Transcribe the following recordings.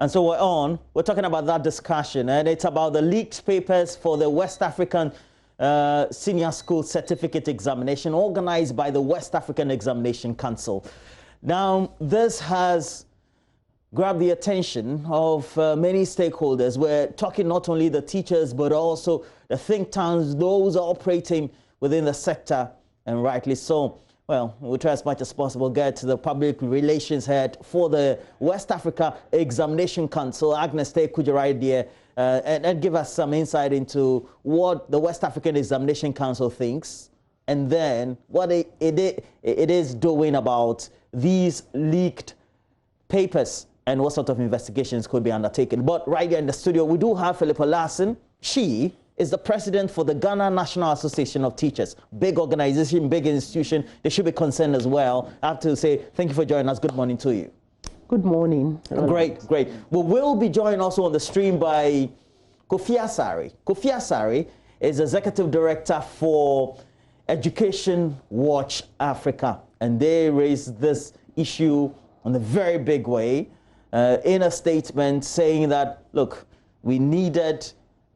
And so we're talking about that discussion, and it's about the leaked papers for the West African Senior School Certificate Examination organized by the West African Examination Council. Now, this has grabbed the attention of many stakeholders. We're talking not only the teachers, but also the think tanks, those operating within the sector, and rightly so. Well, we'll try as much as possible get to the public relations head for the West Africa Examination Council, Agnes Kujarai, and give us some insight into what the West African Examination Council thinks, and then what it is doing about these leaked papers and what sort of investigations could be undertaken. But right here in the studio, we do have Philippa Larson. She is the president for the Ghana National Association of Teachers. Big organization, big institution. They should be concerned as well. I have to say thank you for joining us. Good morning to you. Good morning. Great. We will be joined also on the stream by Kofi Asare. Kofi Asare is executive director for Education Watch Africa, and they raised this issue in a very big way in a statement saying that, look, we needed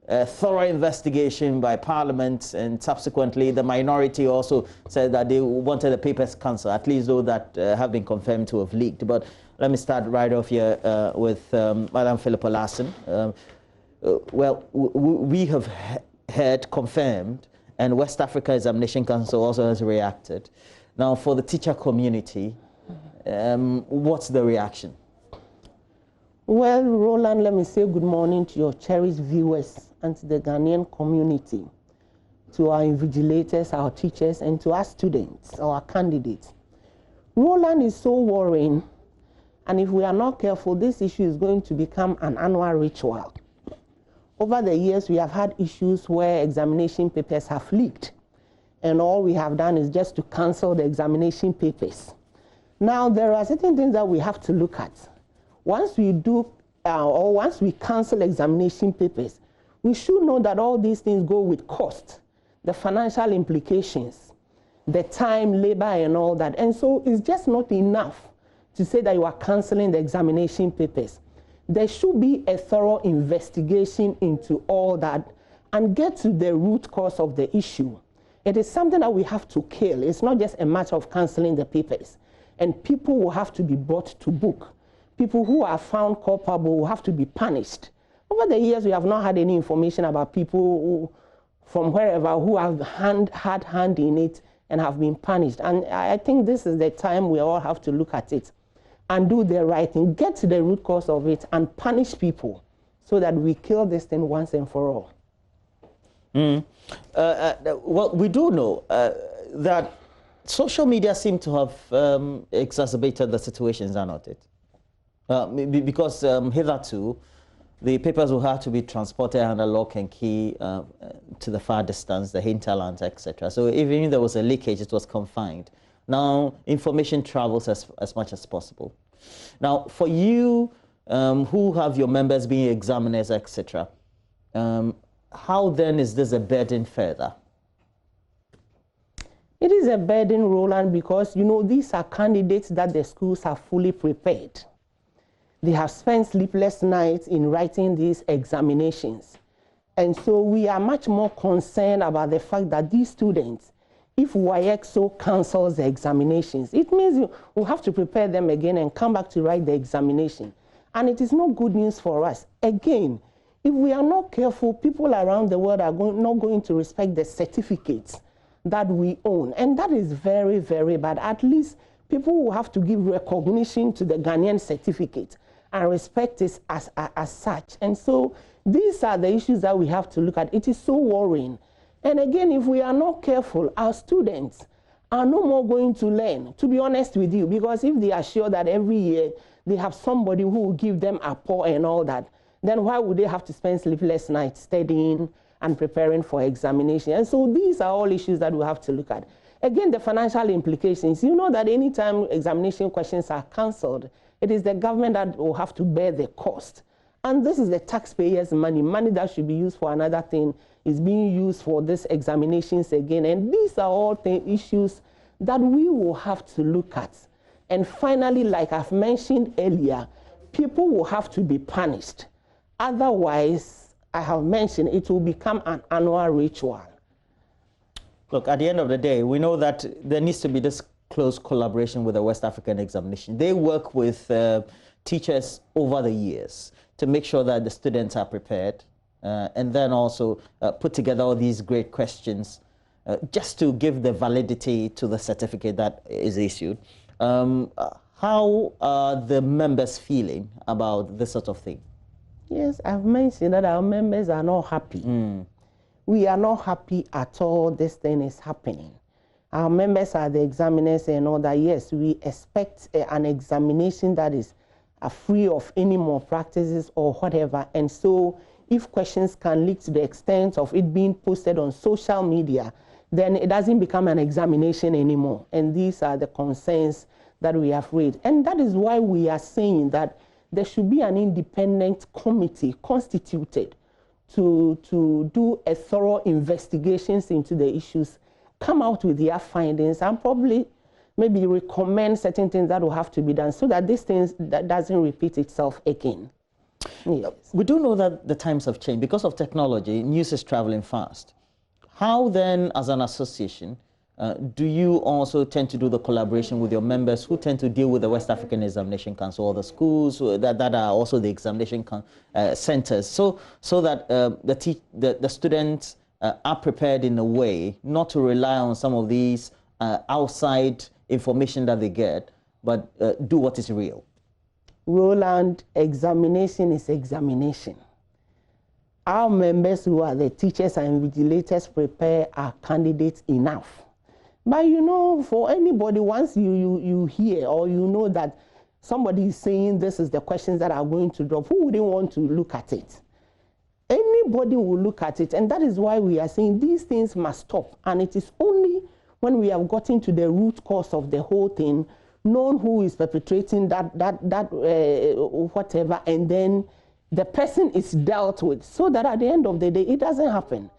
a thorough investigation by Parliament, and subsequently the minority also said that they wanted the papers cancelled, at least those that have been confirmed to have leaked. But let me start right off here with Madam Philippa Larson. Well, we have heard confirmed, and West Africa Examination Council also has reacted. Now, for the teacher community, what's the reaction? Well, Roland, let me say good morning to your cherished viewers and to the Ghanaian community, to our invigilators, our teachers, and to our students, our candidates. Roland is so worrying, and if we are not careful, this issue is going to become an annual ritual. Over the years, we have had issues where examination papers have leaked, and all we have done is just to cancel the examination papers. Now, there are certain things that we have to look at. Once we do, or once we cancel examination papers, we should know that all these things go with cost, the financial implications, the time, labor, and all that. And so it's just not enough to say that you are canceling the examination papers. There should be a thorough investigation into all that and get to the root cause of the issue. It is something that we have to kill. It's not just a matter of canceling the papers. And people will have to be brought to book. People who are found culpable will have to be punished. Over the years, we have not had any information about people who, from wherever, who have had hand in it and have been punished. And I think this is the time we all have to look at it and do the right thing, get to the root cause of it and punish people so that we kill this thing once and for all. Well, we do know that social media seem to have exacerbated the situations, are not it? Because hitherto, the papers will have to be transported under lock and key to the far distance, the hinterlands, etc. So even if there was a leakage, it was confined. Now, information travels as much as possible. Now, for you who have your members being examiners, etc., how then is this a burden further? It is a burden, Roland, because, you know, these are candidates that the schools have fully prepared. They have spent sleepless nights in writing these examinations. And so we are much more concerned about the fact that these students, if WASSCE cancels the examinations, it means we'll have to prepare them again and come back to write the examination. And it is not good news for us. Again, if we are not careful, people around the world are not going to respect the certificates that we own. And that is very, very bad. At least people will have to give recognition to the Ghanaian certificate and respect it as such. And so these are the issues that we have to look at. It is so worrying. And again, if we are not careful, our students are no more going to learn, to be honest with you, because if they are sure that every year they have somebody who will give them a pour and all that, then why would they have to spend sleepless nights studying and preparing for examination? And so these are all issues that we have to look at. Again, the financial implications. You know that anytime examination questions are cancelled, it is the government that will have to bear the cost. And this is the taxpayers' money. Money that should be used for another thing is being used for these examinations again. And these are all the issues that we will have to look at. And finally, like I've mentioned earlier, people will have to be punished. Otherwise, I have mentioned, it will become an annual ritual. Look, at the end of the day, we know that there needs to be this close collaboration with the West African Examination. They work with teachers over the years to make sure that the students are prepared and then also put together all these great questions just to give the validity to the certificate that is issued. How are the members feeling about this sort of thing? Yes, I've mentioned that our members are not happy. We are not happy at all this thing is happening. Our members are the examiners and all that. Yes, we expect an examination that is free of any malpractices or whatever. And so if questions can leak to the extent of it being posted on social media, then it doesn't become an examination anymore. And these are the concerns that we have raised. And that is why we are saying that there should be an independent committee constituted to do a thorough investigations into the issues, come out with their findings, and probably maybe recommend certain things that will have to be done so that this thing that doesn't repeat itself again. Yes. We do know that the times have changed. Because of technology, news is traveling fast. How then, as an association, do you also tend to do the collaboration with your members who tend to deal with the West African Examination Council or the schools that are also the examination centers, so that the students are prepared in a way not to rely on some of these outside information that they get, but do what is real? Roland, examination is examination. Our members who are the teachers and invigilators prepare our candidates enough. But you know, for anybody, once you hear or you know that somebody is saying this is the questions that are going to drop, who wouldn't want to look at it? Anybody will look at it, and that is why we are saying these things must stop. And it is only when we have gotten to the root cause of the whole thing, known who is perpetrating that whatever, and then the person is dealt with, so that at the end of the day, it doesn't happen.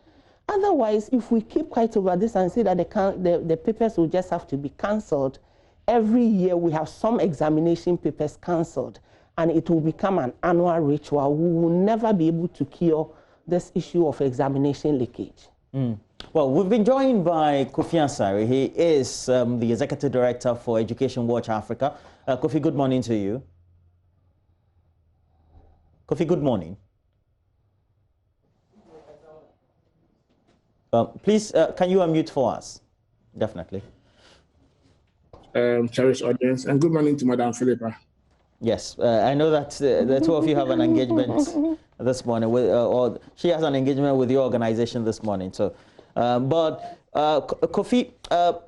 Otherwise, if we keep quiet over this and say that the papers will just have to be cancelled, every year we have some examination papers cancelled, and it will become an annual ritual. We will never be able to cure this issue of examination leakage. Well, we've been joined by Kofi Ansari. He is the Executive Director for Education Watch Africa. Kofi, good morning to you. Kofi, good morning. Please, can you unmute for us? Definitely. Cherished audience, and good morning to Madam Philippa. Yes, I know that the two of you have an engagement this morning, or she has an engagement with your organization this morning. So, but Kofi,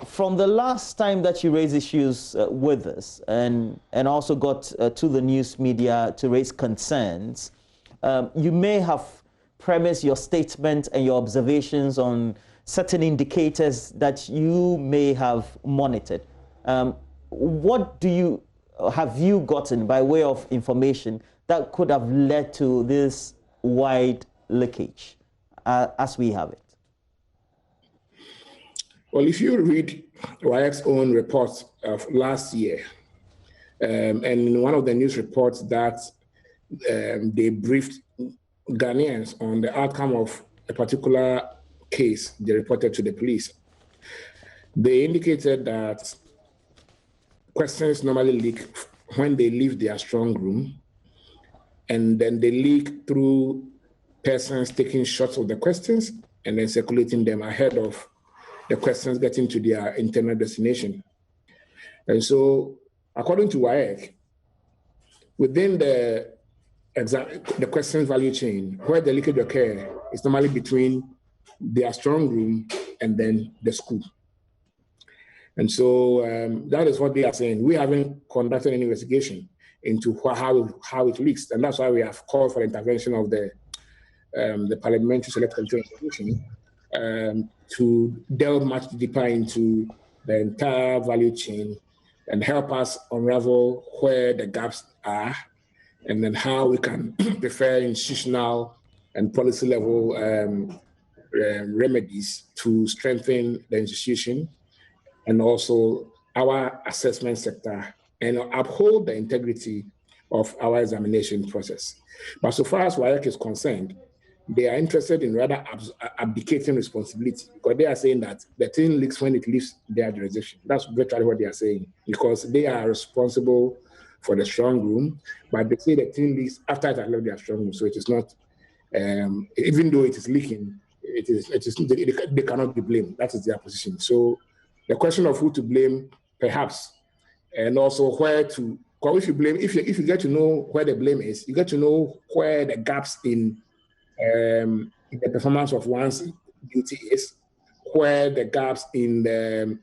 from the last time that you raised issues with us and also got to the news media to raise concerns, you may have premise your statement and your observations on certain indicators that you may have monitored. What have you gotten by way of information that could have led to this wide leakage as we have it? Well, if you read WASSCE's own reports of last year, and in one of the news reports that they briefed Ghanaians on the outcome of a particular case they reported to the police, they indicated that questions normally leak when they leave their strong room, and then they leak through persons taking shots of the questions and then circulating them ahead of the questions getting to their internal destination. And so, according to WASSCE, within the question value chain, where the leakage occurs is normally between their strong room and then the school. And so that is what they are saying. We haven't conducted any investigation into how it leaks, and that's why we have called for the intervention of the Parliamentary Select Committee to delve much deeper into the entire value chain and help us unravel where the gaps are, and then how we can prefer institutional and policy level remedies to strengthen the institution and also our assessment sector and uphold the integrity of our examination process. But so far as WASSCE is concerned, they are interested in rather abdicating responsibility, because they are saying that the thing leaks when it leaves their jurisdiction. That's virtually what they are saying, because they are responsible for the strong room, but they say the thing leaks after it has left their strong room. So it is not, even though it is leaking, they cannot be blamed. That is their position. So the question of who to blame, perhaps, and also where to, because if you blame, if you get to know where the blame is, you get to know where the gaps in the performance of one's duty is, where the gaps in the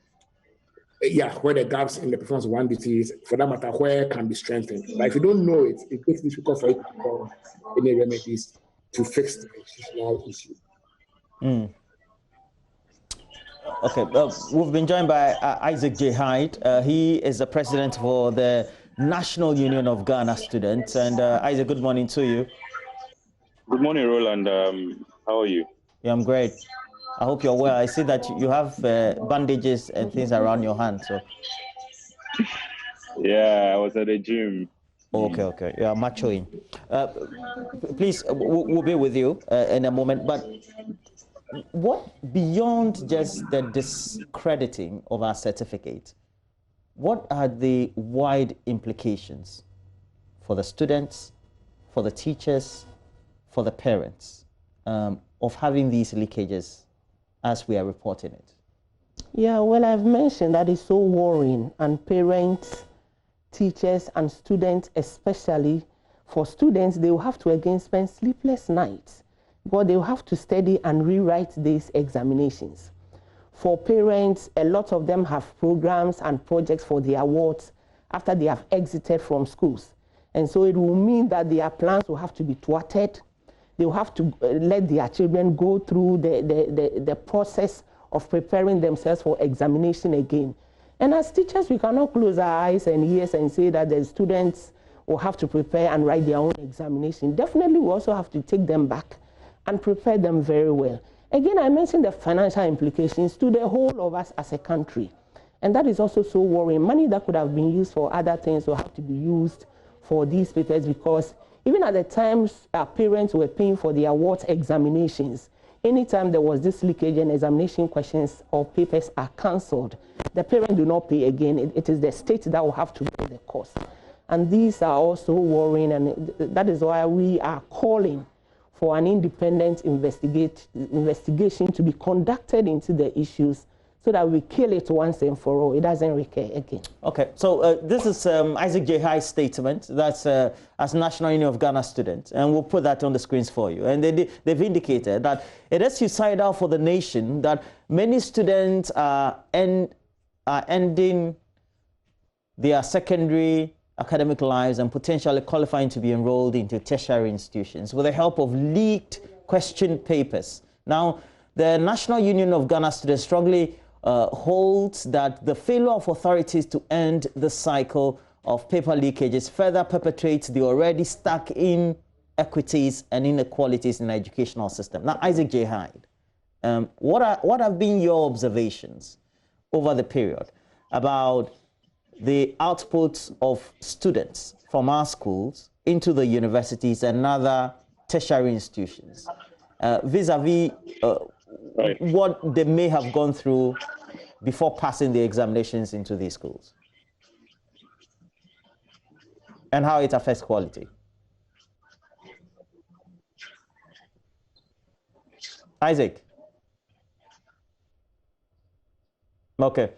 where the gaps in the performance of one duty is, for that matter, where can be strengthened. But if you don't know it, it makes it difficult for you to call any remedies to fix the institutional issue. Okay, we've been joined by Isaac J. Hyde. He is the president for the National Union of Ghana Students. And Isaac, good morning to you. Good morning, Roland. How are you? Yeah, I'm great. I hope you're well. I see that you have bandages and things around your hand. So. Yeah, I was at the gym. Okay. Yeah, machoing. Please, we'll be with you in a moment. But what, beyond just the discrediting of our certificate, what are the wide implications for the students, for the teachers, for the parents of having these leakages as we are reporting it? Yeah, well, I've mentioned that it's so worrying, and parents, teachers, and students, especially for students, they will have to again spend sleepless nights, because they will have to study and rewrite these examinations. For parents, a lot of them have programs and projects for the awards after they have exited from schools. And so it will mean that their plans will have to be thwarted. They will have to let their children go through the process of preparing themselves for examination again. And as teachers, we cannot close our eyes and ears and say that the students will have to prepare and write their own examination. Definitely, we also have to take them back and prepare them very well. Again, I mentioned the financial implications to the whole of us as a country. And that is also so worrying. Money that could have been used for other things will have to be used for these papers, because even at the times our parents were paying for the awards examinations, anytime there was this leakage and examination questions or papers are cancelled, the parent do not pay again. It is the state that will have to pay the cost. And these are also worrying, and that is why we are calling for an independent investigation to be conducted into the issues, so that we kill it once and for all. It doesn't recur again. Okay, so this is Isaac J. Hyde's statement. That's as National Union of Ghana Students, and we'll put that on the screens for you. And they've indicated that it is suicidal for the nation that many students are ending their secondary academic lives and potentially qualifying to be enrolled into tertiary institutions with the help of leaked question papers. Now, the National Union of Ghana Students strongly holds that the failure of authorities to end the cycle of paper leakages further perpetuates the already stuck inequities and inequalities in the educational system. Now, Isaac J. Hyde, what have been your observations over the period about the outputs of students from our schools into the universities and other tertiary institutions, vis-a-vis what they may have gone through before passing the examinations into these schools, and how it affects quality? Isaac? Okay.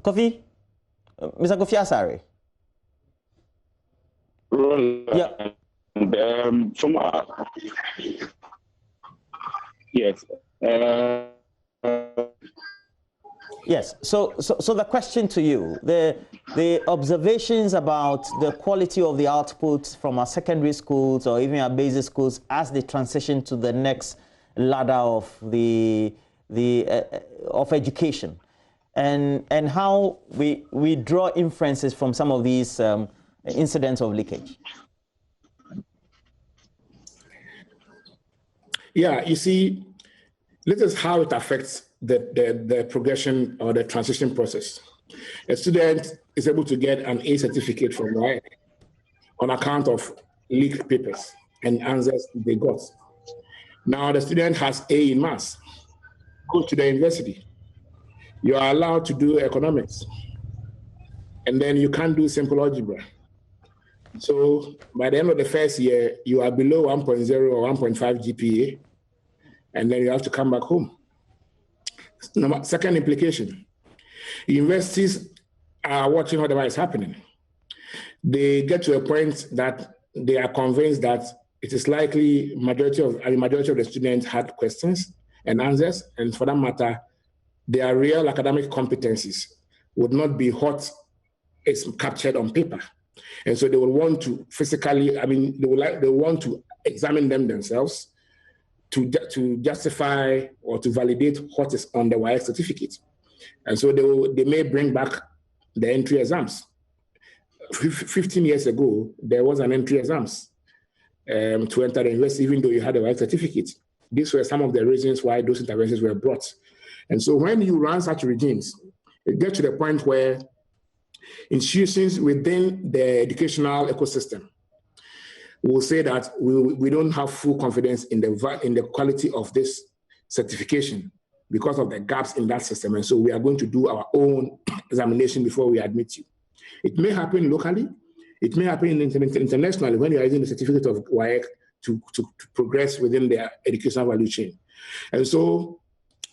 Kofi? Mr. Kofi Asare? Yeah. Yes. Yes. So the question to you, the observations about the quality of the outputs from our secondary schools or even our basic schools as they transition to the next ladder of of education, and how we draw inferences from some of these incidents of leakage. Yeah, you see, this is how it affects the progression or the transition process. A student is able to get an A certificate from WASSCE, on account of leaked papers and answers they got. Now the student has A in maths, goes to the university. You are allowed to do economics, and then you can't do simple algebra. So by the end of the first year, you are below 1.0 or 1.5 GPA, and then you have to come back home. Second implication, universities are watching whatever is happening. They get to a point that they are convinced that it is likely majority of the students had questions and answers, and for that matter, their real academic competencies would not be what is captured on paper. And so they will want to physically, they want to examine them themselves to justify or to validate what is on the WASSCE certificate. And so they may bring back the entry exams. 15 years ago, there was an entry exams to enter the university, even though you had a WASSCE certificate. These were some of the reasons why those interventions were brought. And so when you run such regimes, it gets to the point where institutions within the educational ecosystem will say that we don't have full confidence in the quality of this certification because of the gaps in that system. And so we are going to do our own examination before we admit you. It may happen locally. It may happen internationally when you are using the certificate of WASSCE to progress within the educational value chain. And so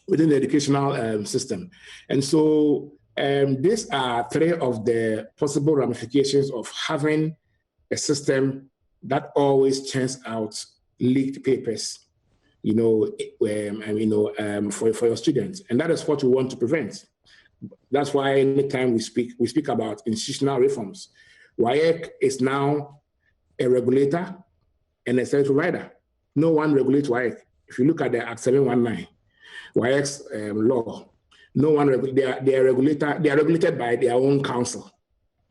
within the educational system. And so these are three of the possible ramifications of having a system that always churns out leaked papers, for your students. And that is what we want to prevent. That's why anytime we speak about institutional reforms. WASSCE is now a regulator and a service provider. No one regulates WASSCE. If you look at the Act 719, WASSCE law, no one they are regulated by their own council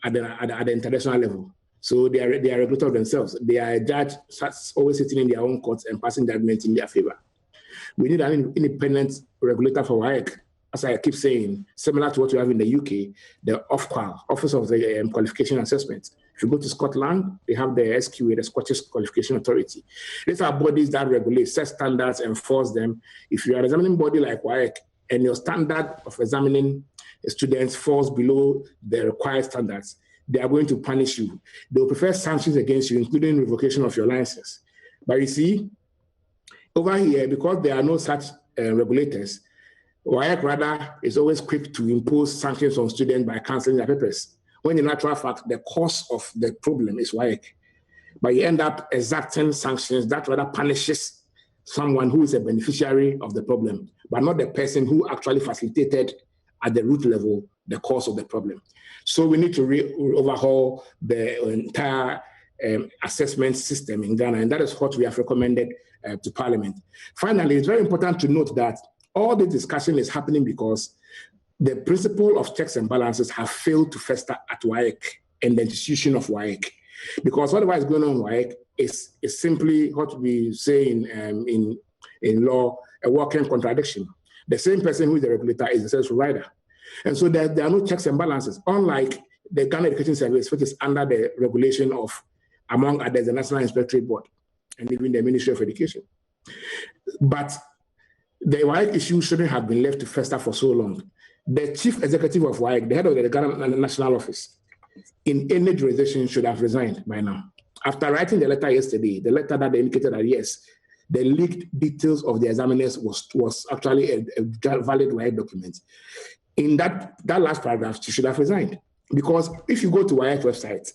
at the international level. So they are regulated themselves. They are a judge always sitting in their own courts and passing judgment in their favor. We need an independent regulator for WASSCE, as I keep saying, similar to what we have in the UK, the Ofqual, Office of the Qualification Assessment. If you go to Scotland, they have the SQA, the Scottish Qualification Authority. These are bodies that regulate, set standards, enforce them. If you are an examining body like WASSCE and your standard of examining students falls below the required standards, they are going to punish you. They will prefer sanctions against you, including revocation of your license. But you see, over here, because there are no such regulators, WASSCE rather is always quick to impose sanctions on students by cancelling their papers, when in actual fact, the cause of the problem is WASSCE. But you end up exacting sanctions that rather punishes someone who is a beneficiary of the problem, but not the person who actually facilitated at the root level the cause of the problem. So we need to overhaul the entire assessment system in Ghana, and that is what we have recommended to Parliament. Finally, it's very important to note that all the discussion is happening because the principle of checks and balances have failed to fester at WASSCE and the institution of WASSCE. Because whatever is going on in WASSCE is simply what we say in law, a working contradiction. The same person who is the regulator is the service provider. And so there are no checks and balances, unlike the Ghana Education Service, which is under the regulation of, among others, the National Inspectorate Board and even the Ministry of Education. But the WASSCE issue shouldn't have been left to fester for so long. The chief executive of WASSCE, the head of the Ghana National Office, in any jurisdiction should have resigned by now. After writing the letter yesterday, the letter that indicated that yes, the leaked details of the examiners was actually a valid WASSCE document. In that last paragraph, she should have resigned. Because if you go to WASSCE website,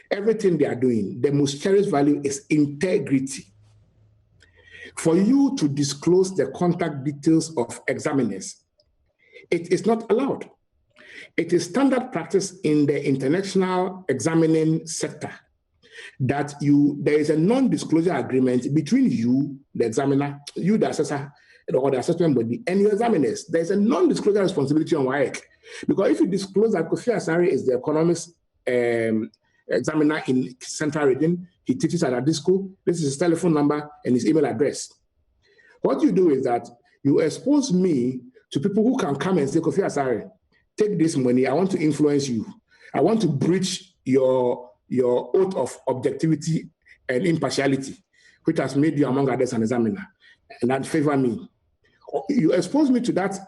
everything they are doing, the most cherished value is integrity. For you to disclose the contact details of examiners, it is not allowed. It is standard practice in the international examining sector that there is a non-disclosure agreement between you, the examiner, you, the assessor, or the assessment body, and your examiners. There is a non-disclosure responsibility on WASSCE. Because if you disclose that Kofi Asare is the economics examiner in Central Region, he teaches at this school, this is his telephone number and his email address. What you do is that you expose me to people who can come and say, Kofi Asare, take this money, I want to influence you. I want to breach your your oath of objectivity and impartiality, which has made you, among others, an examiner, and that favor me. You expose me to that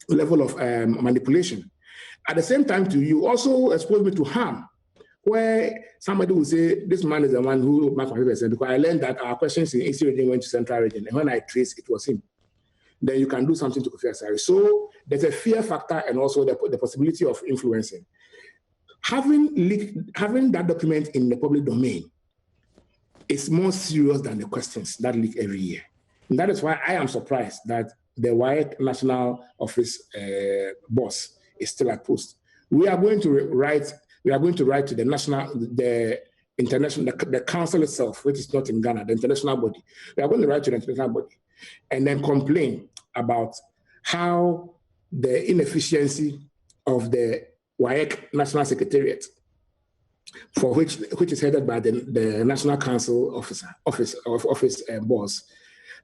level of manipulation. At the same time, you also expose me to harm, where somebody will say, this man is the one who marked my papers, because I learned that our questions in East region went to Central region, and when I trace, it was him. Then you can do something to Kofi Asare. So there's a fear factor and also the possibility of influencing. Having that document in the public domain is more serious than the questions that leak every year. And that is why I am surprised that the WAEC National Office boss is still at post. We are going to write to the international, the council itself, which is not in Ghana, the international body. We are going to write to the international body and then complain about how the inefficiency of the WAEC National Secretariat, for which is headed by the National Council office boss,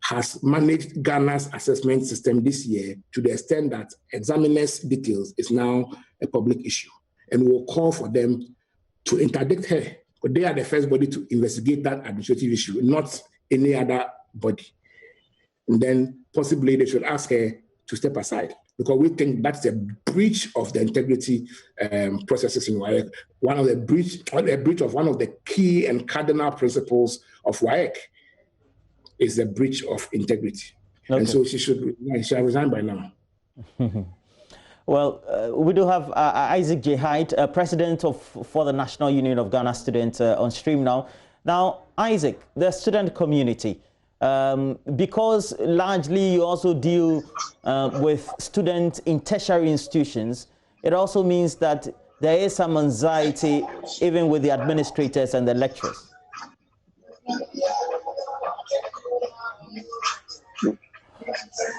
has managed Ghana's assessment system this year to the extent that examiners' details is now a public issue. And we will call for them to interdict her, but they are the first body to investigate that administrative issue, not any other body. And then possibly they should ask her to step aside, because we think that's a breach of the integrity processes in WAEC, a breach of one of the key and cardinal principles of WAEC is the breach of integrity. Okay. And so she should resign by now. Well, we do have Isaac J. Hyde, president for the National Union of Ghana Students on stream now. Now, Isaac, the student community, because largely you also deal with students in tertiary institutions, it also means that there is some anxiety even with the administrators and the lecturers.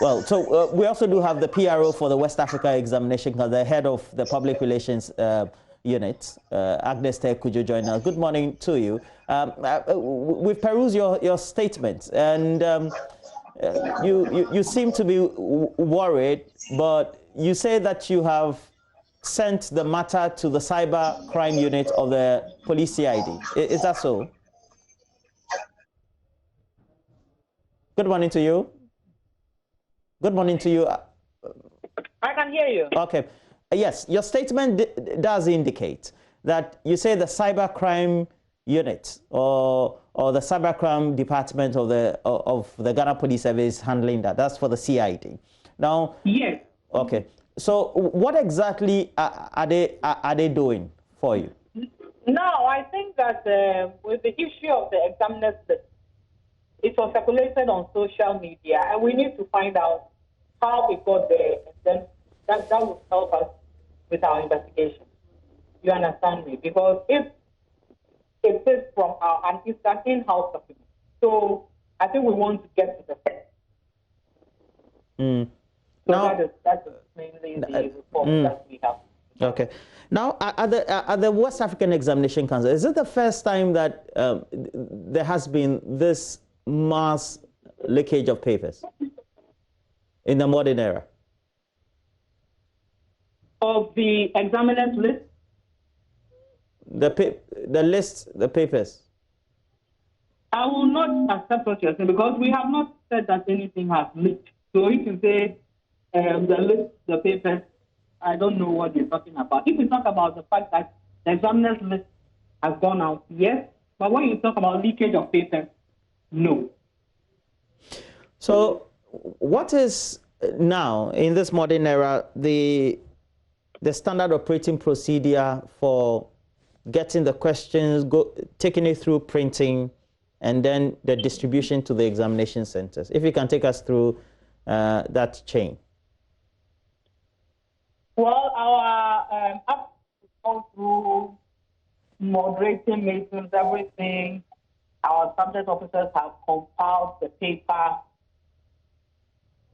Well, so we also do have the PRO for the West Africa examination, the head of the public relations unit, Agnes Kujo, join us. Good morning to you. We've perused your statement, and you seem to be worried, but you say that you have sent the matter to the cyber crime unit of the police CID. Is that so? Good morning to you. Good morning to you. I can hear you. Okay. Yes, your statement does indicate that you say the cybercrime unit or the cybercrime department of the Ghana Police Service handling that. That's for the CID. Now. Yes. Okay. So what exactly are they doing for you? No, I think that with the issue of the examiners, it was circulated on social media, and we need to find out how it got there, and then that will help us with our investigation. You understand me? Because if it is from it's an in-house document, so I think we want to get to the fact. So now, that's mainly the report that we have. Okay. Now, at the West African Examination Council, is it the first time that there has been this mass leakage of papers in the modern era? Of the examiners list? The papers. I will not accept what you're saying, because we have not said that anything has leaked. So if you say the papers, I don't know what you're talking about. If you talk about the fact that the examiners list has gone out, yes. But when you talk about leakage of papers, no. So what is now, in this modern era, the standard operating procedure for getting the questions, taking it through printing, and then the distribution to the examination centers? If you can take us through that chain. Well, our app goes through moderating meetings, everything. Our subject officers have compiled the paper.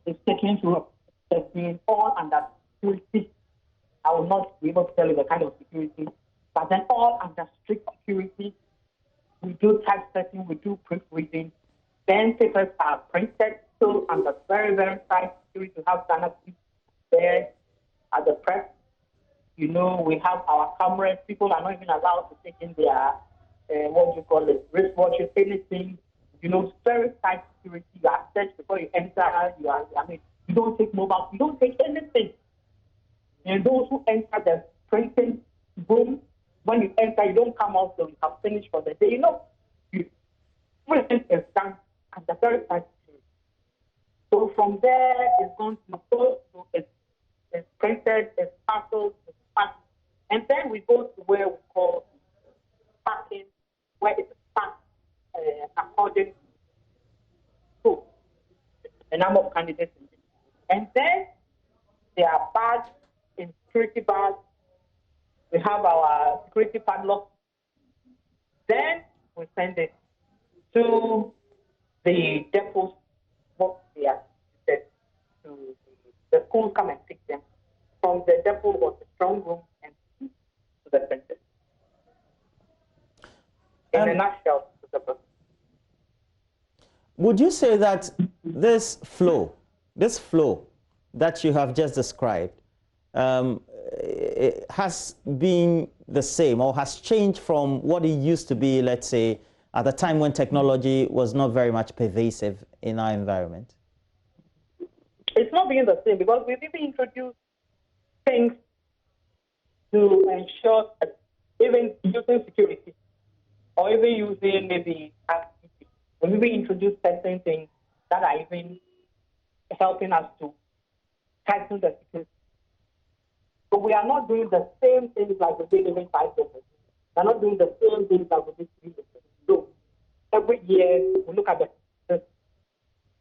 It's taken through testing, all under security. I will not be able to tell you the kind of security, but then all under strict security. We do typesetting, we do proofreading. Then papers are printed, still under very, very tight security to have Ghana there at the press. You know, we have our cameras. People are not even allowed to take in their, wristwatches, anything. You know, very tight security. You are searched before you enter. You don't take mobile. You don't take anything. And those who enter the printing room, when you enter, you don't come out till you have finished for the day. You know, everything is done at the very tight security. So from there, it's going to post, it's printed, it's parceled, it's packed. And then we go to where we call packing, where it's packed according to the number of candidates. And then there are bags in security bags. We have our security padlock. Then we send it to the depots. They are to the schools come and pick them from the depot or the strong room and to the center. In a nutshell, would you say that this flow that you have just described it has been the same or has changed from what it used to be, let's say, at the time when technology was not very much pervasive in our environment? It's not being the same because we've even introduced things to ensure that even using security or even using maybe activity. We've even introduced certain things that are even helping us to tighten the security. So we are not doing the same things like we did even 5 years ago. We're not doing the same things like we did 3 years ago. So every year we look at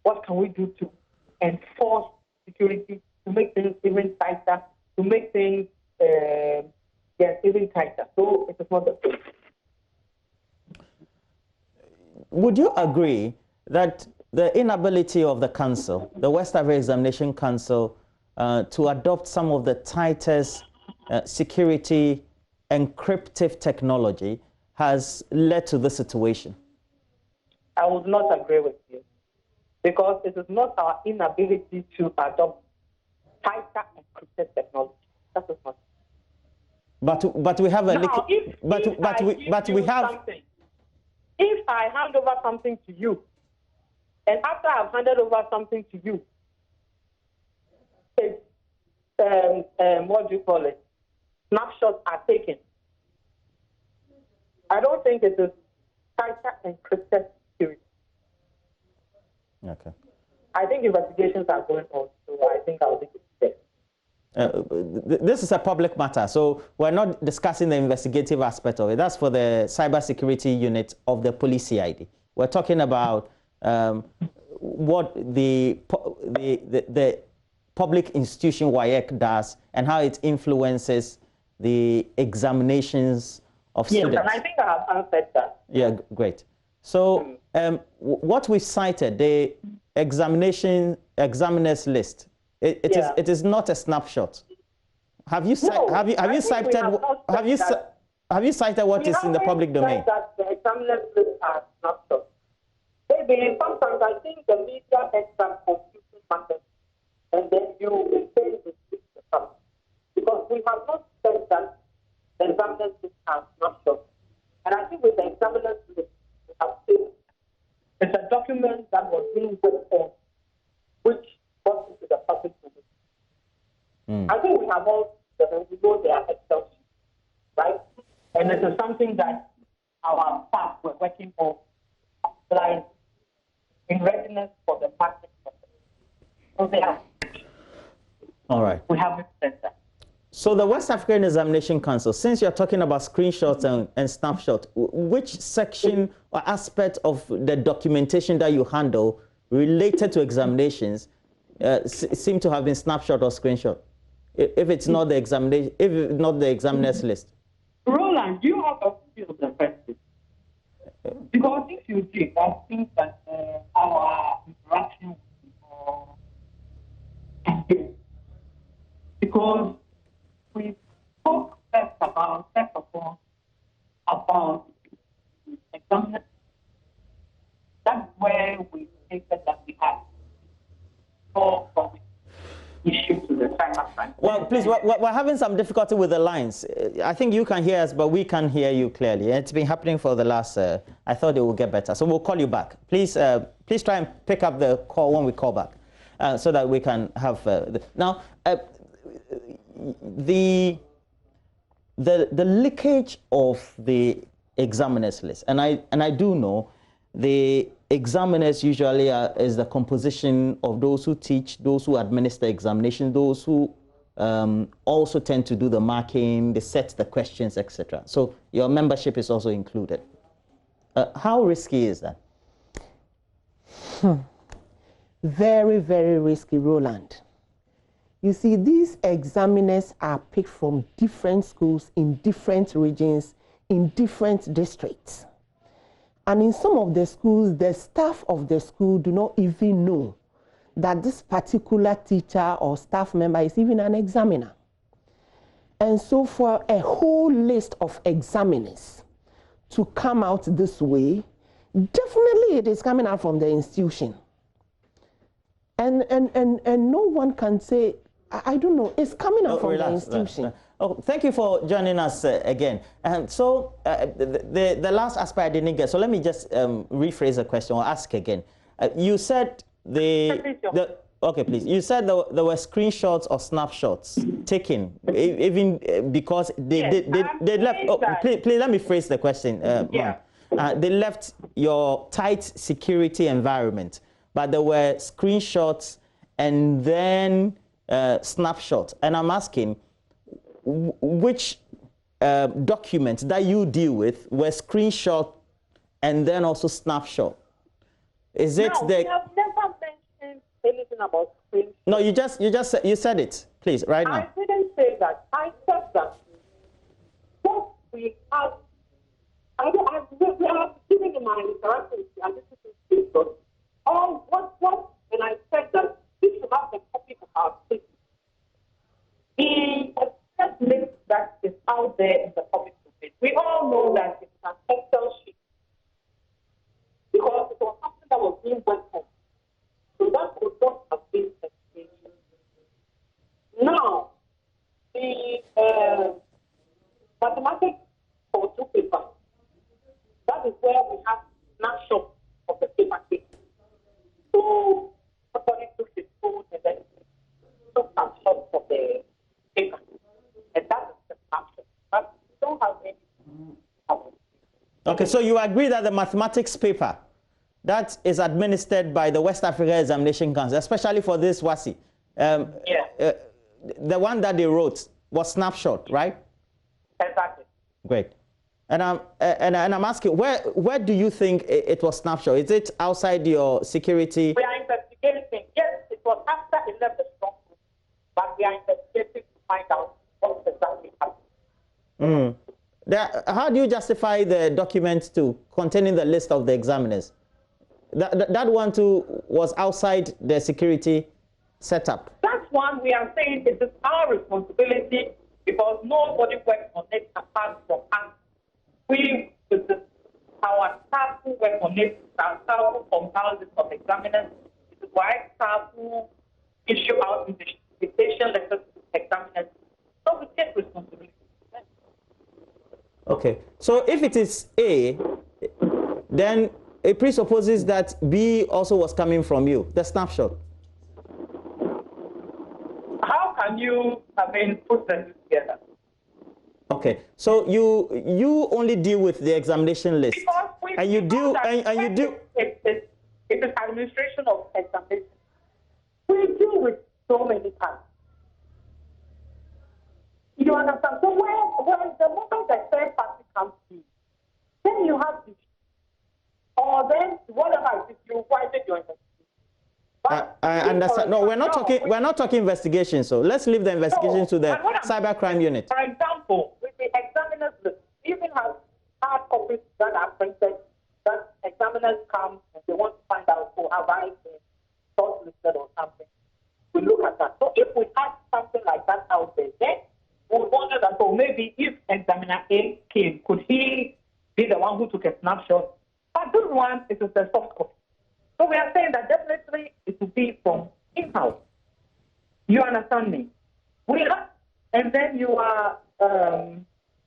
what can we do to enforce security, to make things even tighter, to make things even tighter. So it is not the same. Would you agree that the inability of the council, the West Africa Examination Council, to adopt some of the tightest security encryptive technology has led to this situation? I would not agree with you because it is not our inability to adopt tighter encrypted technology. That is not. But we have a now, if I hand over something to you, and after I've handed over something to you, it's, what do you call it? Snapshots are taken. I don't think it is tighter encrypted security. Okay. I think investigations are going on, so I think I'll leave it there. This is a public matter, so we're not discussing the investigative aspect of it. That's for the cybersecurity unit of the police CID. We're talking about what the public institution WASSCE does and how it influences the examinations of students. Yes, and I think I have answered that. Yeah, great. So what we cited, the examiners list, it is not a snapshot. Have you cited what is in the public domain? That the examiners list are snapshots. Maybe sometimes I think the media ends up confusing matters, and then you intend to switch the subject. Because we have not said that the examiners list are snapshots. And I think with the examiners list, we have said it's a document that was being worked on, which got into the public domain. I think we have all we know their Excel sheet, right? And it is something that our staff were working on applying in readiness for the market. So they are. All right. We have it center. So the West African Examination Council, since you're talking about screenshots and snapshots, which section or aspect of the documentation that you handle related to examinations seem to have been snapshot or screenshot? If it's not the examination, if it's not the examiners list. Roland, you have a few of the questions. Because if you take, I think that our interaction because we spoke first of all, about examiners. That's where we stated that we had 4 issues to the cybercrime. Well, please, we're having some difficulty with the lines. I think you can hear us, but we can't hear you clearly. It's been happening for the last, I thought it would get better. So we'll call you back. Please, please try and pick up the call when we call back so that we can have... Now, the leakage of the examiners list, and I do know the examiners usually is the composition of those who teach, those who administer examination, those who also tend to do the marking, they set the questions, etc. So your membership is also included. How risky is that? Very, very risky, Roland. You see, these examiners are picked from different schools in different regions, in different districts. And in some of the schools, the staff of the school do not even know that this particular teacher or staff member is even an examiner. And so for a whole list of examiners to come out this way, definitely it is coming out from the institution. And no one can say, I don't know, it's coming out from the institution. Oh, thank you for joining us again. And so the last aspect I didn't get, so let me just rephrase the question or ask again. You said okay, please. You said there were screenshots or snapshots taken, even because they left. Oh, please let me phrase the question. They left your tight security environment, but there were screenshots and then snapshots. And I'm asking, which documents that you deal with were screenshot and then also snapshot? Is it no, we have never mentioned anything about screenshot. No, you said it, please, right now. I didn't say that. I said that what we have, we have given in my interactions and this is screenshot. All what, and I said that we should have the copy of our statement. The express list that is out there in the public domain. We all know that it's an Excel sheet because it was something that was being worked on. So that could not have been explanation. Now, the mathematics for 2 papers, that is where we have snapshot of the paper case. So somebody took his phone and then took snapshot of the paper. And that is the snapshot. But we don't have any. Okay, so you agree that the mathematics paper that is administered by the West Africa Examination Council, especially for this WASSCE, the one that they wrote was snapshot, right? Exactly. Great. And I'm asking, where do you think it was snapshot? Is it outside your security? We are investigating. Yes, it was after it left the strong room, but we are investigating to find out what exactly happened. How do you justify the document containing the list of the examiners? That one too was outside the security setup. That's one we are saying it is our responsibility because nobody works on it apart from us. Our staff who work on it, our staff who compile this of examiners, it is why staff who issue out invitation letters to examiners. So we take responsibility. Okay, so if it is A, then it presupposes that B also was coming from you, the snapshot. How can you, put them together? Okay, so you only deal with the examination list, and you do. It is administration of examination. We deal with so many times. You understand? So when the moment the third party comes in, then you have to, or then whatever it is, you widen your investigation. I understand. No, we're not talking investigation. So let's leave the investigation to the cybercrime unit. For example, with the examiners list, we even have hard copies that are printed. That examiners come and they want to find out who have I been shortlisted or something. We look at that. So if we have something like that out there, then we wonder that, so maybe if examiner A came, could he be the one who took a snapshot? But this one is a soft copy. So we are saying that definitely it will be from in-house. You understand me? And then you are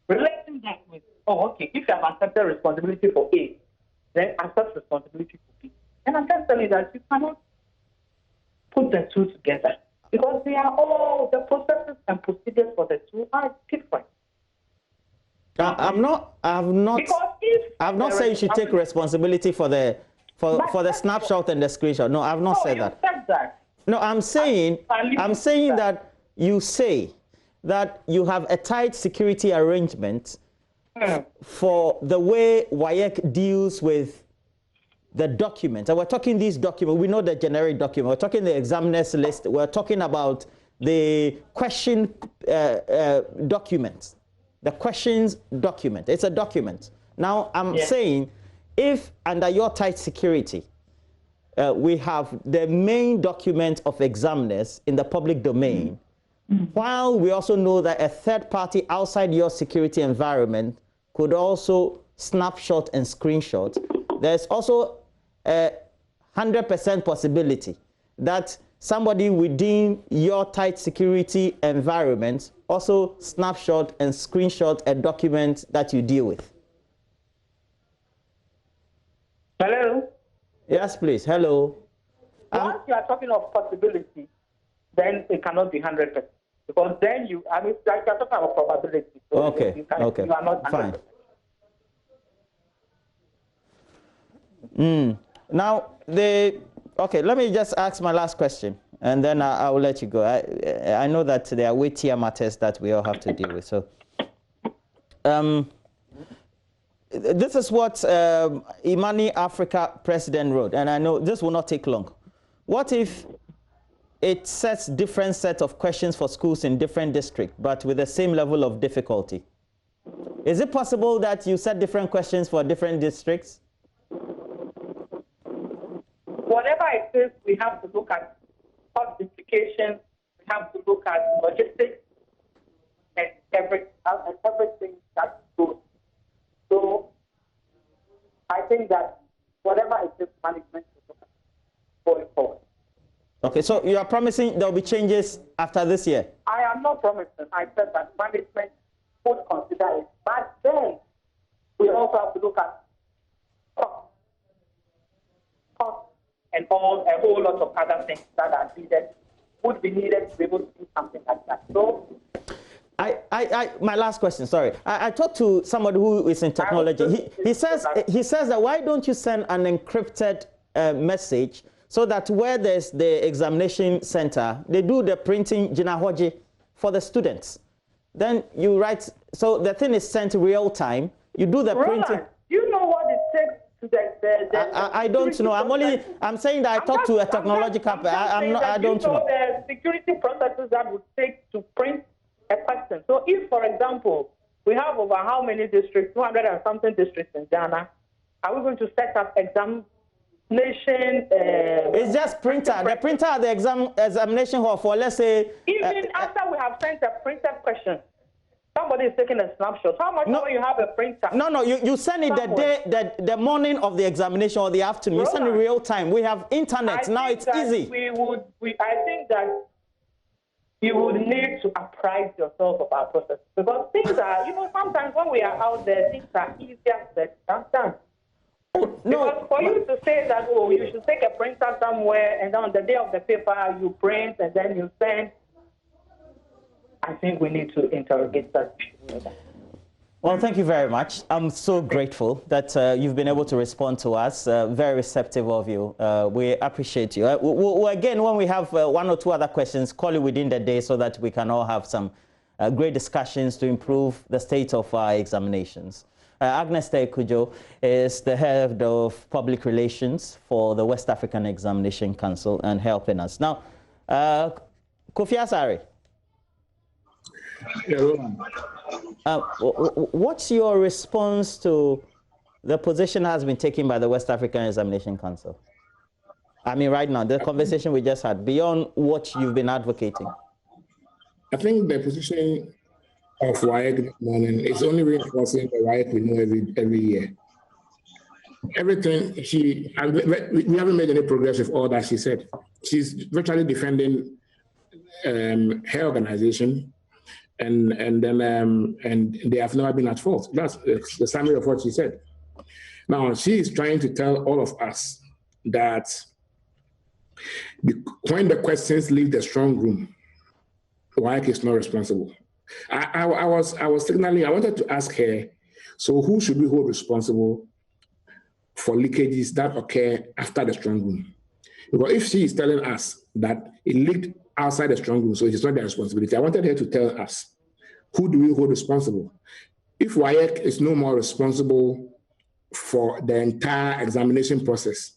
relating that with, oh, okay, if you have accepted responsibility for A, then accept responsibility for B. And I'm just telling you that you cannot put the two together because they are all, the processes and procedures for the two are different. I've not said you should take responsibility for the snapshot and the screenshot. No, I've not said that. Said that. No, I'm saying that you say that you have a tight security arrangement for the way WASSCE deals with the document. And we're talking these documents. We know the generic document. We're talking the examiner's list. We're talking about the question document. The questions document. It's a document. Now, I'm saying if under your tight security, we have the main document of examiners in the public domain, while we also know that a third party outside your security environment could also snapshot and screenshot, there's also a 100% possibility that somebody within your tight security environment also snapshot and screenshot a document that you deal with. Hello? Yes, please. Hello. Once you are talking of possibility, then it cannot be 100%. Because then you're talking about probability. So okay. You are not 100%. Fine. Now, let me just ask my last question, and then I will let you go. I know that there are weightier matters that we all have to deal with. So, this is what Imani Africa president wrote, and I know this will not take long. What if it sets different set of questions for schools in different districts, but with the same level of difficulty? Is it possible that you set different questions for different districts? Whatever it is, we have to look at cost implications, we have to look at logistics, and everything that goes. So I think that whatever it is, management will look at going forward. Okay, so you are promising there will be changes after this year? I am not promising. I said that management would consider it. But then we also have to look at cost and a whole lot of other things that are needed, would be needed to be able to do something like that. So my last question, sorry. I talked to somebody who is in technology. He says that why don't you send an encrypted message so that where there's the examination center, they do the printing jinahoji for the students. Then you write, so the thing is sent real time. You do the printing. Do you know what it takes to I don't know. I'm saying that I talked to a technology company. I don't know. The security processes that would take to print a question. So if, for example, we have over how many districts, 200 and something districts in Ghana, are we going to set up examination? It's just printer. The printer at the examination hall for, let's say... Even after we have sent a printed question, somebody is taking a snapshot. How much more you have a printer? No, you send it the morning of the examination or the afternoon. You send it real time. We have internet. Now it's easy. I think that you would need to apprise yourself of our process. Because things are, sometimes when we are out there, things are easier said than done. Because for you to say that, you should take a printer somewhere and on the day of the paper you print and then you send, I think we need to interrogate that. Well, thank you very much. I'm so grateful that you've been able to respond to us. Very receptive of you. We appreciate you. Again, when we have one or two other questions, call you within the day so that we can all have some great discussions to improve the state of our examinations. Agnes Kujo is the head of public relations for the West African Examination Council and helping us. Now, Kofi Asare. What's your response to the position that has been taken by the West African Examination Council? I mean, right now, the conversation we just had, beyond what you've been advocating. I think the position of WASSCE this morning is only reinforcing the WASSCE we know every year. Everything we haven't made any progress with all that she said. She's virtually defending her organization, and they have never been at fault. That's the summary of what she said. Now, she is trying to tell all of us that when the questions leave the strong room, WAEC is not responsible. I was signaling, I wanted to ask her, so who should we hold responsible for leakages that occur after the strong room? Because if she is telling us that it leaked outside the strong room, so it is not their responsibility, I wanted her to tell us, who do we hold responsible? If WAEC is no more responsible for the entire examination process,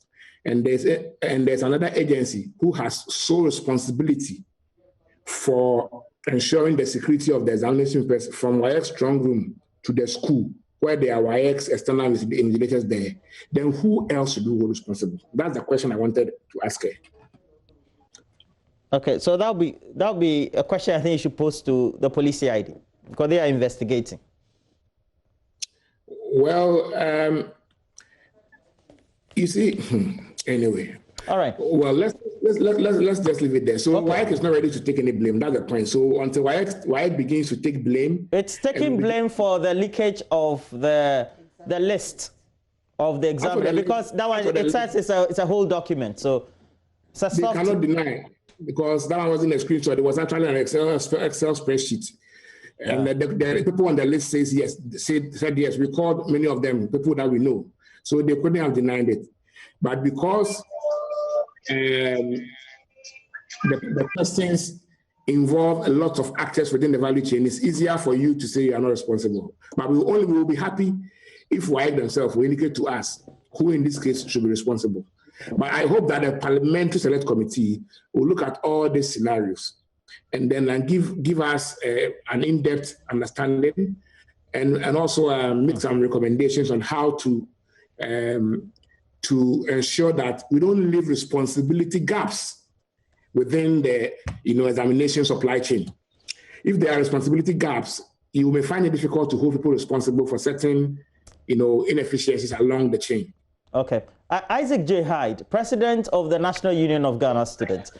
and there's another agency who has sole responsibility for ensuring the security of the examination process from WAEC strong room to the school where there are WAEC external invigilators there, then who else should be responsible? That's the question I wanted to ask her. Okay, so that'll be a question I think you should pose to the police CID because they are investigating. Well, you see, anyway. All right. Well, let's just leave it there. So okay. WAEC is not ready to take any blame. That's the point. So until WAEC begins to take blame, it's taking blame for the leakage of the list of the exam because that one it says it's a whole document. So they cannot deny because that one wasn't a screenshot. It was actually an Excel spreadsheet. Yeah. And the people on the list says yes, said yes. We called many of them people that we know, so they couldn't have denied it. But because the questions involve a lot of actors within the value chain, it's easier for you to say you are not responsible. But we will be happy if WAEC themselves will indicate to us who in this case should be responsible. But I hope that the Parliamentary Select Committee will look at all these scenarios and then give us an in-depth understanding and also make some recommendations on how to ensure that we don't leave responsibility gaps within the examination supply chain. If there are responsibility gaps, you may find it difficult to hold people responsible for certain inefficiencies along the chain. Okay. Isaac J. Hyde, President of the National Union of Ghana Students.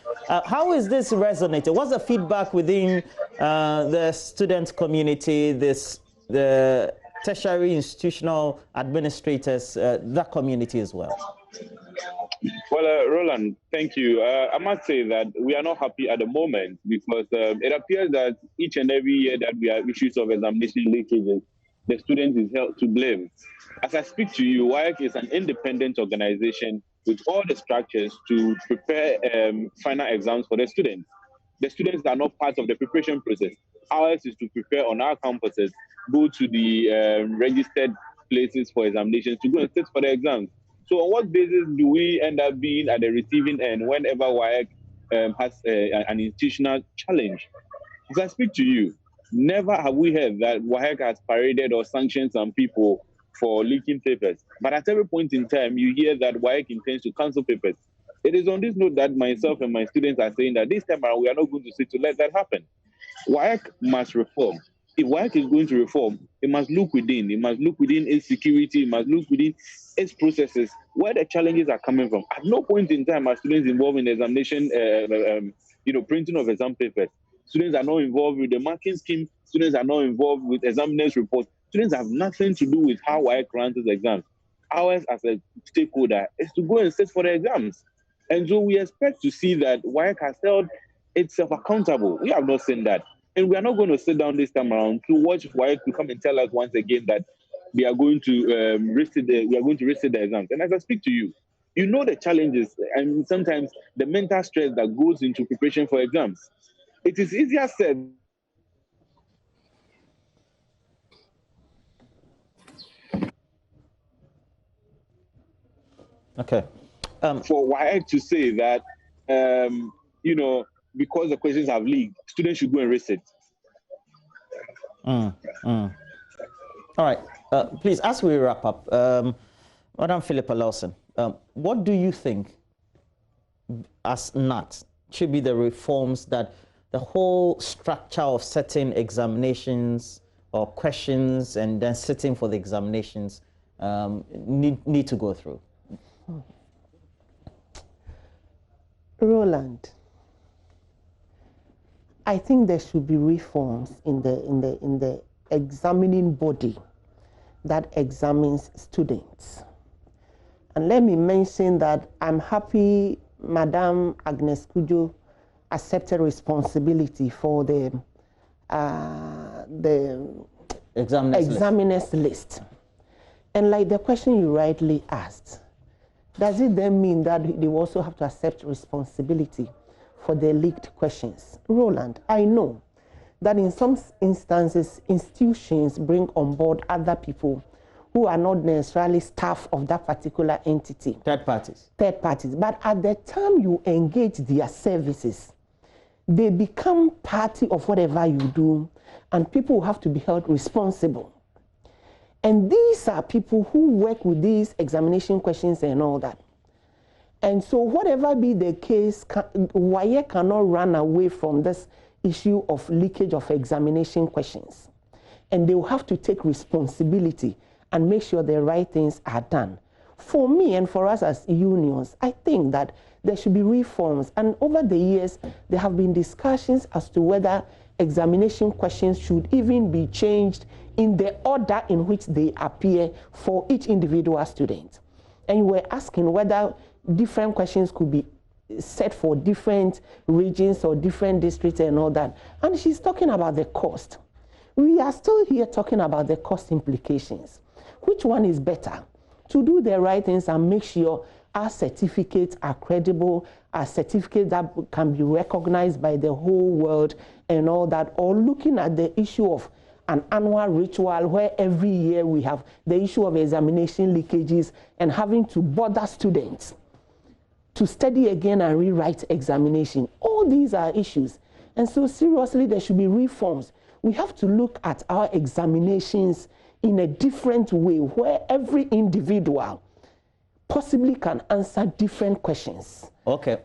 How is this resonating? What's the feedback within the student community, the tertiary institutional administrators, that community as well? Well, Roland, thank you. I must say that we are not happy at the moment because it appears that each and every year that we have issues of examination leakages, the student is held to blame. As I speak to you, WAEC is an independent organization with all the structures to prepare final exams for the students. The students are not part of the preparation process. Ours is to prepare on our campuses, go to the registered places for examinations to go and sit for the exams. So on what basis do we end up being at the receiving end whenever WAEC has an institutional challenge? As I speak to you, never have we heard that WAEC has paraded or sanctioned some people for leaking papers. But at every point in time, you hear that WAEC intends to cancel papers. It is on this note that myself and my students are saying that this time around, we are not going to sit to let that happen. WAEC must reform. If WAEC is going to reform, it must look within. It must look within its security. It must look within its processes, where the challenges are coming from. At no point in time are students involved in the examination, printing of exam papers. Students are not involved with the marking scheme. Students are not involved with examiners' reports. Students have nothing to do with how WAEC runs its exams. Ours as a stakeholder is to go and sit for the exams. And so we expect to see that WAEC has held itself accountable. We have not seen that. And we are not going to sit down this time around to watch WAEC to come and tell us once again that we are going to resit the exams. And as I speak to you, you know the challenges and sometimes the mental stress that goes into preparation for exams. It is easier said. Okay. For WAEC to say that, because the questions have leaked, students should go and resit. All right. Please, as we wrap up, Madam Philippa Lawson, what do you think, as NAT, should be the reforms that the whole structure of setting examinations or questions and then sitting for the examinations need to go through? Roland, I think there should be reforms in the examining body that examines students. And let me mention that I'm happy Madam Agnes Kujo accepted responsibility for the examiners list. And like the question you rightly asked, does it then mean that they also have to accept responsibility for the leaked questions? Roland, I know that in some instances, institutions bring on board other people who are not necessarily staff of that particular entity. Third parties. Third parties. But at the time you engage their services, they become party of whatever you do, and people have to be held responsible. And these are people who work with these examination questions and all that. And so whatever be the case, WASSCE cannot run away from this issue of leakage of examination questions. And they will have to take responsibility and make sure the right things are done. For me and for us as unions, I think that there should be reforms. And over the years, there have been discussions as to whether examination questions should even be changed in the order in which they appear for each individual student. And you were asking whether different questions could be set for different regions or different districts and all that. And she's talking about the cost. We are still here talking about the cost implications. Which one is better? To do the right things and make sure our certificates are credible, our certificates that can be recognized by the whole world and all that, or looking at the issue of an annual ritual where every year we have the issue of examination leakages and having to bother students to study again and rewrite examination. All these are issues. And so seriously, there should be reforms. We have to look at our examinations in a different way where every individual possibly can answer different questions. Okay.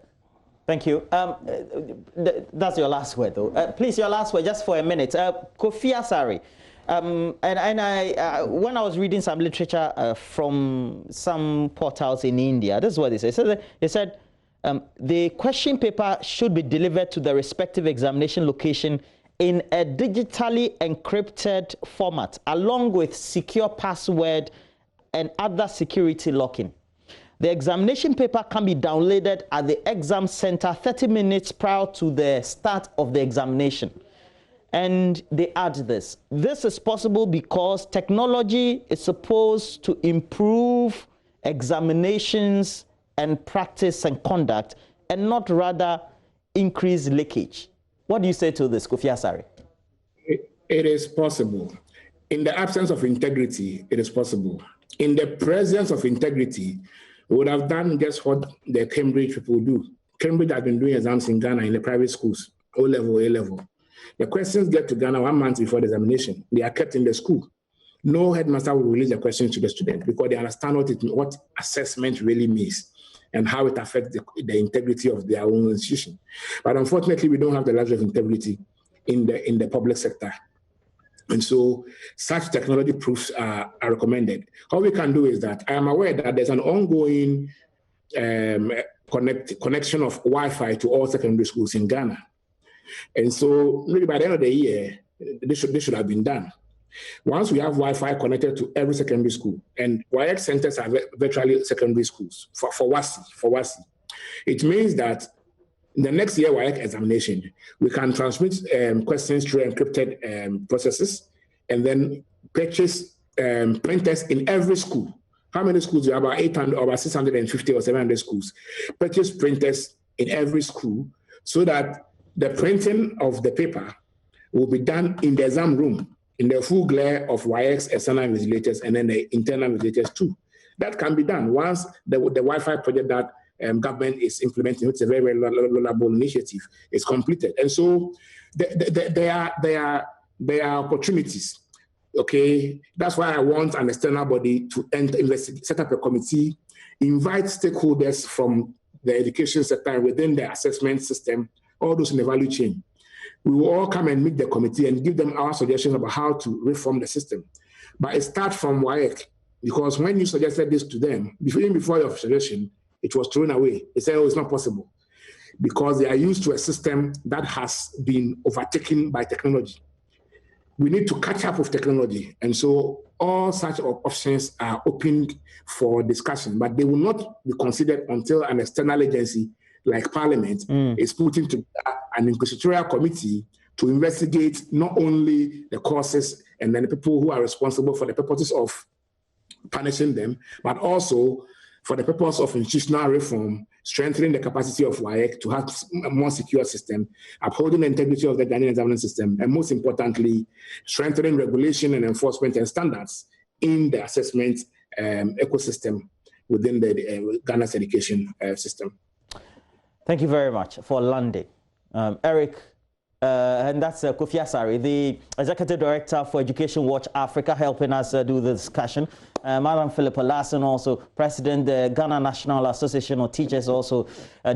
Thank you. That's your last word, though. Please, your last word, just for a minute. Kofi Asare, when I was reading some literature from some portals in India, this is what they said. They said the question paper should be delivered to the respective examination location in a digitally encrypted format, along with secure password and other security locking. The examination paper can be downloaded at the exam center 30 minutes prior to the start of the examination. And they add this. This is possible because technology is supposed to improve examinations and practice and conduct, and not rather increase leakage. What do you say to this, Kofi Asare? It is possible. In the absence of integrity, it is possible. In the presence of integrity, we would have done just what the Cambridge people do. Cambridge has been doing exams in Ghana in the private schools, O-level, A-level. The questions get to Ghana 1 month before the examination. They are kept in the school. No headmaster will release the questions to the student because they understand what assessment really means and how it affects the integrity of their own institution. But unfortunately, we don't have the level of integrity in the public sector. And so such technology proofs are recommended. All we can do is that I am aware that there's an ongoing connection of Wi-Fi to all secondary schools in Ghana. And so maybe by the end of the year, this should have been done. Once we have Wi-Fi connected to every secondary school, and WASSCE centers are virtually secondary schools for WASSCE, it means that in the next year WASSCE examination, we can transmit questions through encrypted processes and then purchase printers in every school. How many schools? You have about 800, or about 650 or 700 schools. Purchase printers in every school so that the printing of the paper will be done in the exam room, in the full glare of WASSCE external invigilators and then the internal invigilators too. That can be done once the Wi-Fi project that government is implementing, which is a very, very laudable initiative, is completed. And so there are opportunities. Okay, that's why I want an external body to set up a committee, invite stakeholders from the education sector within the assessment system, all those in the value chain. We will all come and meet the committee and give them our suggestions about how to reform the system. But it starts from WASSCE, because when you suggested this to them, even before your suggestion, it was thrown away. They said, oh, it's not possible. because they are used to a system that has been overtaken by technology. We need to catch up with technology. And so all such options are open for discussion, but they will not be considered until an external agency like Parliament is putting together an inquisitorial committee to investigate not only the causes and then the people who are responsible for the purposes of punishing them, but also for the purpose of institutional reform, strengthening the capacity of WAEC to have a more secure system, upholding the integrity of the Ghanaian examination system, and most importantly, strengthening regulation and enforcement and standards in the assessment ecosystem within the Ghana's education system. Thank you very much for landing. Eric, and that's Kofi Asare, the Executive Director for Education Watch Africa, helping us do the discussion. Madam Philippa Larson, also President, the Ghana National Association of Teachers, also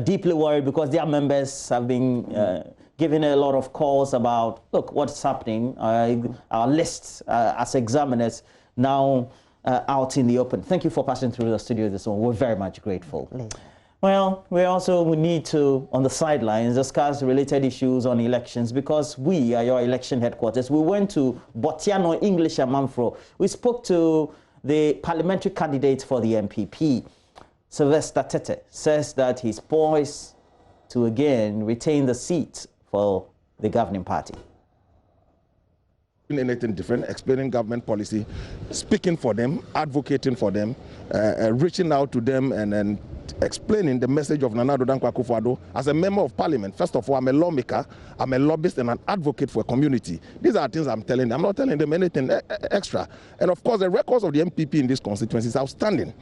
deeply worried because their members have been giving a lot of calls about, look, what's happening. Our lists as examiners now out in the open. Thank you for passing through the studio this morning. We're very much grateful. Well, we need to, on the sidelines, discuss related issues on elections because we are your election headquarters. We went to Botiano, English and Manfro. We spoke to the parliamentary candidate for the MPP. Sylvester Tete says that he's poised to again retain the seat for the governing party. Anything different, explaining government policy, speaking for them, advocating for them, reaching out to them and explaining the message of Nana Addo Dankwa Akufo-Addo as a member of parliament. First of all, I'm a lawmaker, I'm a lobbyist and an advocate for a community. These are things I'm telling them. I'm not telling them anything extra. And of course, the records of the MPP in this constituency is outstanding.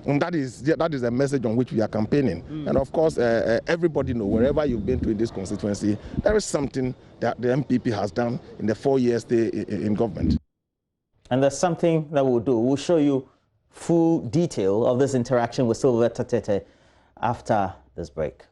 And that is a message on which we are campaigning. And of course, everybody knows, wherever you've been to in this constituency, there is something that the MPP has done in the 4 years stay in government. And there's something that we'll do. We'll show you full detail of this interaction with Sylvester Tete after this break.